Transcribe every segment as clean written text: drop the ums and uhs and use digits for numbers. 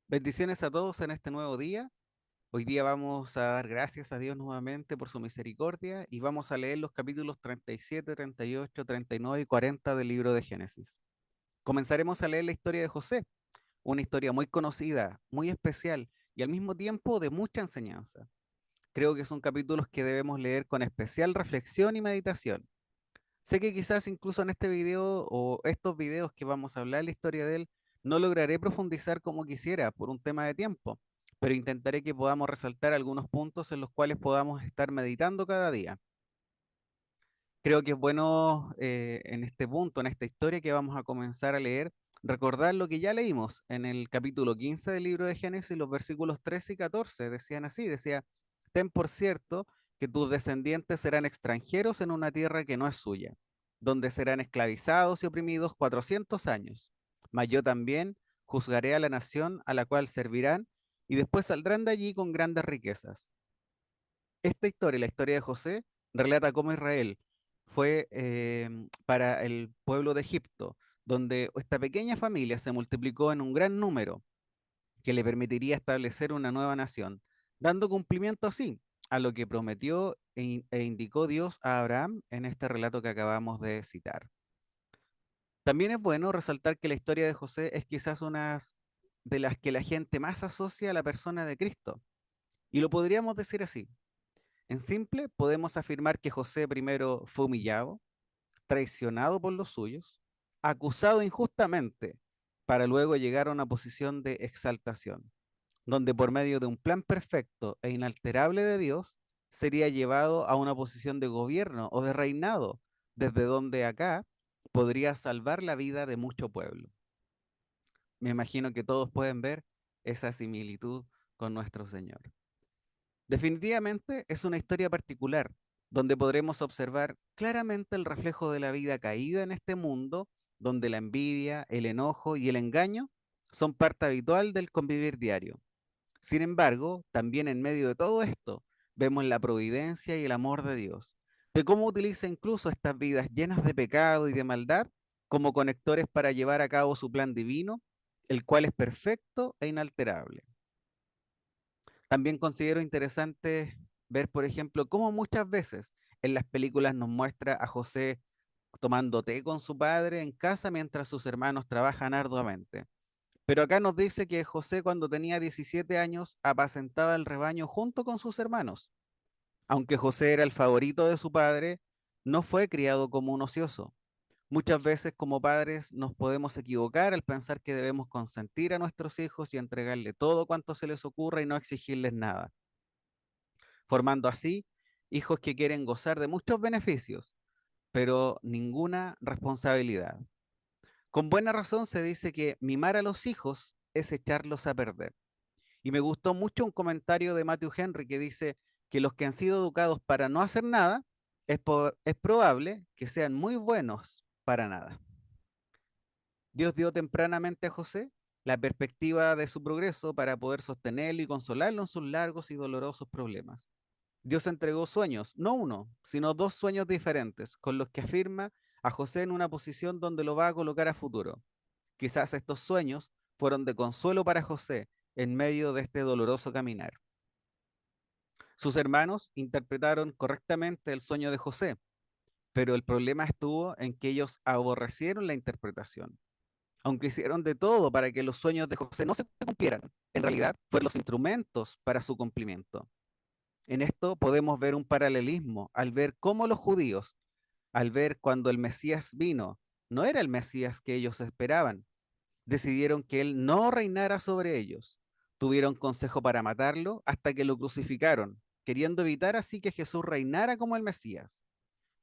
Bendiciones a todos en este nuevo día. Hoy día vamos a dar gracias a Dios nuevamente por su misericordia y vamos a leer los capítulos 37, 38, 39 y 40 del libro de Génesis. Comenzaremos a leer la historia de José, una historia muy conocida, muy especial y al mismo tiempo de mucha enseñanza. Creo que son capítulos que debemos leer con especial reflexión y meditación. Sé que quizás incluso en este video o estos videos que vamos a hablar la historia de él, no lograré profundizar como quisiera por un tema de tiempo, pero intentaré que podamos resaltar algunos puntos en los cuales podamos estar meditando cada día. Creo que es bueno en este punto, en esta historia que vamos a comenzar a leer, recordar lo que ya leímos en el capítulo 15 del libro de Génesis, los versículos 13 y 14. Decían así, decía, ten por cierto que tus descendientes serán extranjeros en una tierra que no es suya, donde serán esclavizados y oprimidos 400 años. Mas yo también juzgaré a la nación a la cual servirán y después saldrán de allí con grandes riquezas. Esta historia, la historia de José, relata cómo Israel fue para el pueblo de Egipto, donde esta pequeña familia se multiplicó en un gran número que le permitiría establecer una nueva nación, dando cumplimiento así a lo que prometió e indicó Dios a Abraham en este relato que acabamos de citar. También es bueno resaltar que la historia de José es quizás una de las que la gente más asocia a la persona de Cristo, y lo podríamos decir así. En simple, podemos afirmar que José primero fue humillado, traicionado por los suyos, acusado injustamente, para luego llegar a una posición de exaltación, donde por medio de un plan perfecto e inalterable de Dios, sería llevado a una posición de gobierno o de reinado, desde donde acá podría salvar la vida de mucho pueblo. Me imagino que todos pueden ver esa similitud con nuestro Señor. Definitivamente es una historia particular, donde podremos observar claramente el reflejo de la vida caída en este mundo, donde la envidia, el enojo y el engaño son parte habitual del convivir diario. Sin embargo, también en medio de todo esto, vemos la providencia y el amor de Dios, de cómo utiliza incluso estas vidas llenas de pecado y de maldad como conectores para llevar a cabo su plan divino, el cual es perfecto e inalterable. También considero interesante ver, por ejemplo, cómo muchas veces en las películas nos muestra a José tomando té con su padre en casa mientras sus hermanos trabajan arduamente. Pero acá nos dice que José cuando tenía 17 años apacentaba el rebaño junto con sus hermanos. Aunque José era el favorito de su padre, no fue criado como un ocioso. Muchas veces como padres nos podemos equivocar al pensar que debemos consentir a nuestros hijos y entregarle todo cuanto se les ocurra y no exigirles nada, formando así hijos que quieren gozar de muchos beneficios, pero ninguna responsabilidad. Con buena razón se dice que mimar a los hijos es echarlos a perder. Y me gustó mucho un comentario de Matthew Henry que dice que los que han sido educados para no hacer nada, es probable que sean muy buenos para nada. Dios dio tempranamente a José la perspectiva de su progreso para poder sostenerlo y consolarlo en sus largos y dolorosos problemas. Dios entregó sueños, no uno, sino dos sueños diferentes, con los que afirma a José en una posición donde lo va a colocar a futuro. Quizás estos sueños fueron de consuelo para José en medio de este doloroso caminar. Sus hermanos interpretaron correctamente el sueño de José, pero el problema estuvo en que ellos aborrecieron la interpretación. Aunque hicieron de todo para que los sueños de José no se cumplieran, en realidad fueron los instrumentos para su cumplimiento. En esto podemos ver un paralelismo al ver cómo los judíos, al ver cuando el Mesías vino, no era el Mesías que ellos esperaban, decidieron que él no reinara sobre ellos. Tuvieron consejo para matarlo hasta que lo crucificaron, queriendo evitar así que Jesús reinara como el Mesías.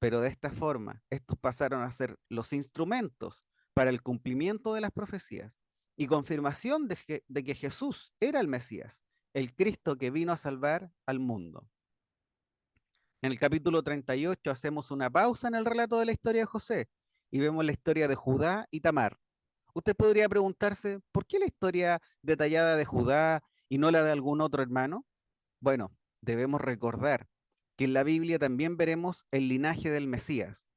Pero de esta forma, estos pasaron a ser los instrumentos para el cumplimiento de las profecías y confirmación de que Jesús era el Mesías, el Cristo que vino a salvar al mundo. En el capítulo 38 hacemos una pausa en el relato de la historia de José y vemos la historia de Judá y Tamar. Usted podría preguntarse, ¿por qué la historia detallada de Judá y no la de algún otro hermano? Bueno, debemos recordar que en la Biblia también veremos el linaje del Mesías,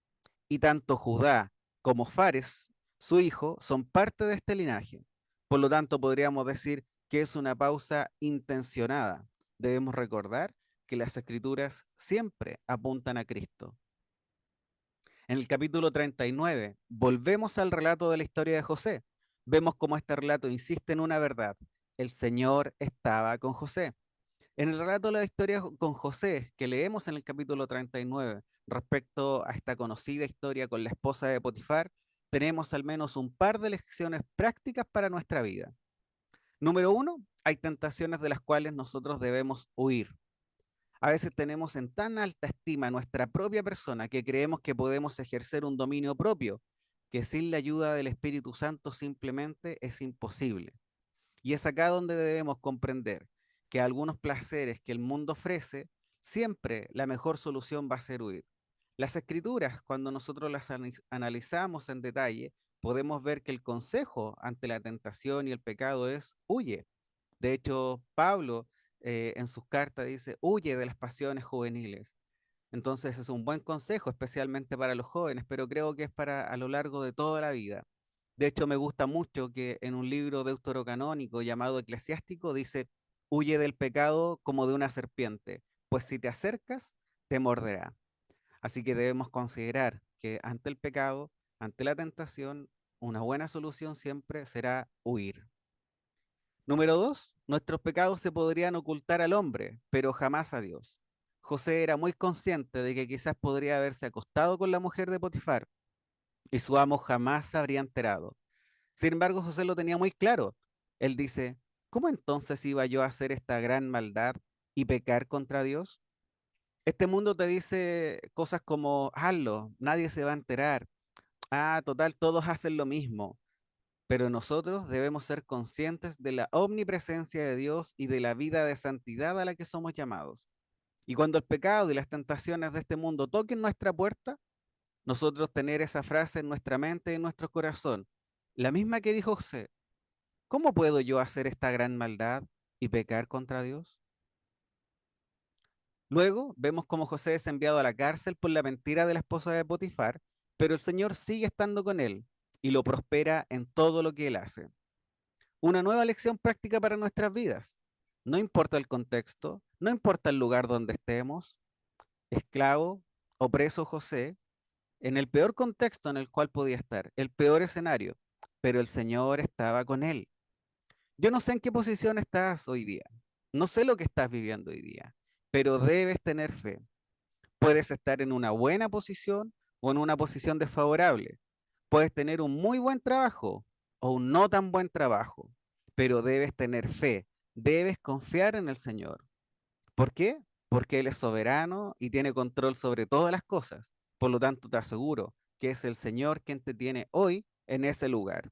y tanto Judá como Fares, su hijo, son parte de este linaje. Por lo tanto, podríamos decir que es una pausa intencionada. Debemos recordar que las escrituras siempre apuntan a Cristo. En el capítulo 39, volvemos al relato de la historia de José. Vemos cómo este relato insiste en una verdad. El Señor estaba con José. En el relato de la historia con José, que leemos en el capítulo 39, respecto a esta conocida historia con la esposa de Potifar, tenemos al menos un par de lecciones prácticas para nuestra vida. Número uno, hay tentaciones de las cuales nosotros debemos huir. A veces tenemos en tan alta estima nuestra propia persona que creemos que podemos ejercer un dominio propio, que sin la ayuda del Espíritu Santo simplemente es imposible. Y es acá donde debemos comprender que algunos placeres que el mundo ofrece, siempre la mejor solución va a ser huir. Las escrituras, cuando nosotros las analizamos en detalle, podemos ver que el consejo ante la tentación y el pecado es huye. De hecho, Pablo en sus cartas dice, huye de las pasiones juveniles. Entonces es un buen consejo, especialmente para los jóvenes, pero creo que es para a lo largo de toda la vida. De hecho, me gusta mucho que en un libro deuterocanónico llamado Eclesiástico dice, huye del pecado como de una serpiente, pues si te acercas, te morderá. Así que debemos considerar que ante el pecado, ante la tentación, una buena solución siempre será huir. Número dos, nuestros pecados se podrían ocultar al hombre, pero jamás a Dios. José era muy consciente de que quizás podría haberse acostado con la mujer de Potifar y su amo jamás se habría enterado. Sin embargo, José lo tenía muy claro. Él dice, ¿cómo entonces iba yo a hacer esta gran maldad y pecar contra Dios? Este mundo te dice cosas como, hazlo, nadie se va a enterar. Ah, total, todos hacen lo mismo. Pero nosotros debemos ser conscientes de la omnipresencia de Dios y de la vida de santidad a la que somos llamados. Y cuando el pecado y las tentaciones de este mundo toquen nuestra puerta, nosotros tener esa frase en nuestra mente y en nuestro corazón, la misma que dijo José, ¿cómo puedo yo hacer esta gran maldad y pecar contra Dios? Luego vemos cómo José es enviado a la cárcel por la mentira de la esposa de Potifar, pero el Señor sigue estando con él y lo prospera en todo lo que él hace. Una nueva lección práctica para nuestras vidas. No importa el contexto, no importa el lugar donde estemos, esclavo o preso José, en el peor contexto en el cual podía estar, el peor escenario, pero el Señor estaba con él. Yo no sé en qué posición estás hoy día, no sé lo que estás viviendo hoy día, pero debes tener fe. Puedes estar en una buena posición o en una posición desfavorable. Puedes tener un muy buen trabajo o un no tan buen trabajo, pero debes tener fe, debes confiar en el Señor. ¿Por qué? Porque Él es soberano y tiene control sobre todas las cosas. Por lo tanto, te aseguro que es el Señor quien te tiene hoy en ese lugar.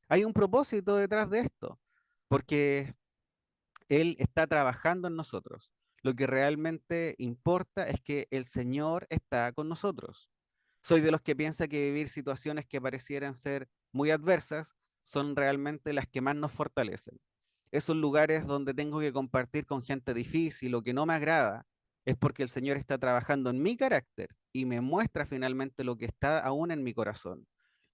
Hay un propósito detrás de esto, porque Él está trabajando en nosotros. Lo que realmente importa es que el Señor está con nosotros. Soy de los que piensa que vivir situaciones que parecieran ser muy adversas son realmente las que más nos fortalecen. Esos lugares donde tengo que compartir con gente difícil o que no me agrada, es porque el Señor está trabajando en mi carácter y me muestra finalmente lo que está aún en mi corazón,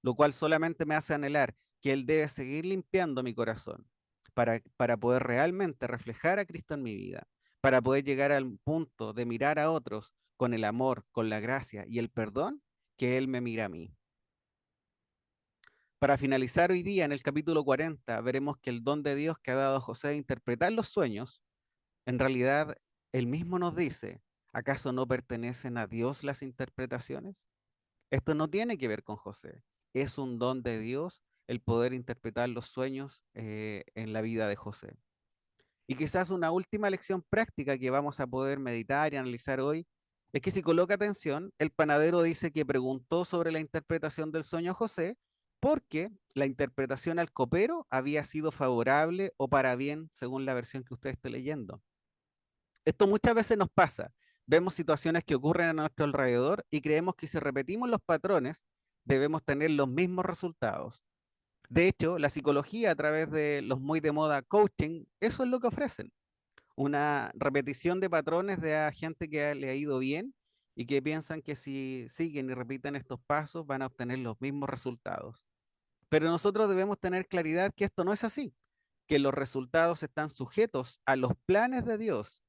lo cual solamente me hace anhelar que Él debe seguir limpiando mi corazón para poder realmente reflejar a Cristo en mi vida, para poder llegar al punto de mirar a otros con el amor, con la gracia y el perdón que Él me mira a mí. Para finalizar hoy día, en el capítulo 40, veremos que el don de Dios que ha dado a José de interpretar los sueños, en realidad Él mismo nos dice, ¿acaso no pertenecen a Dios las interpretaciones? Esto no tiene que ver con José, es un don de Dios el poder interpretar los sueños en la vida de José. Y quizás una última lección práctica que vamos a poder meditar y analizar hoy es que si coloca atención, el panadero dice que preguntó sobre la interpretación del sueño a José porque la interpretación al copero había sido favorable o para bien según la versión que usted esté leyendo. Esto muchas veces nos pasa. Vemos situaciones que ocurren a nuestro alrededor y creemos que si repetimos los patrones debemos tener los mismos resultados. De hecho, la psicología a través de los muy de moda coaching, eso es lo que ofrecen una repetición de patrones de a gente que le ha ido bien y que piensan que si siguen y repiten estos pasos van a obtener los mismos resultados. Pero nosotros debemos tener claridad que esto no es así, que los resultados están sujetos a los planes de Dios.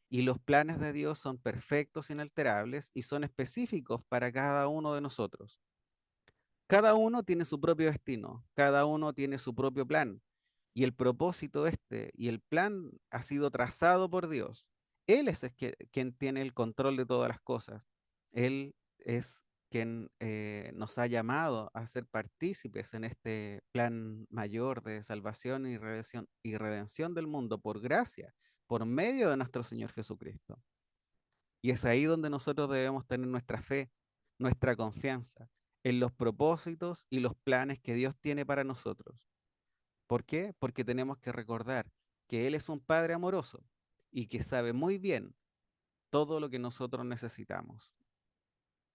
Y los planes de Dios son perfectos, inalterables y son específicos para cada uno de nosotros. Cada uno tiene su propio destino, cada uno tiene su propio plan. Y el propósito y el plan ha sido trazado por Dios. Él es quien tiene el control de todas las cosas. Él es quien nos ha llamado a ser partícipes en este plan mayor de salvación y redención del mundo por gracia, por medio de nuestro Señor Jesucristo. Y es ahí donde nosotros debemos tener nuestra fe, nuestra confianza en los propósitos y los planes que Dios tiene para nosotros. ¿Por qué? Porque tenemos que recordar que Él es un Padre amoroso y que sabe muy bien todo lo que nosotros necesitamos.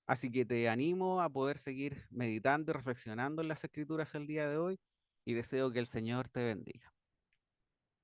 Así que te animo a poder seguir meditando y reflexionando en las Escrituras el día de hoy y deseo que el Señor te bendiga.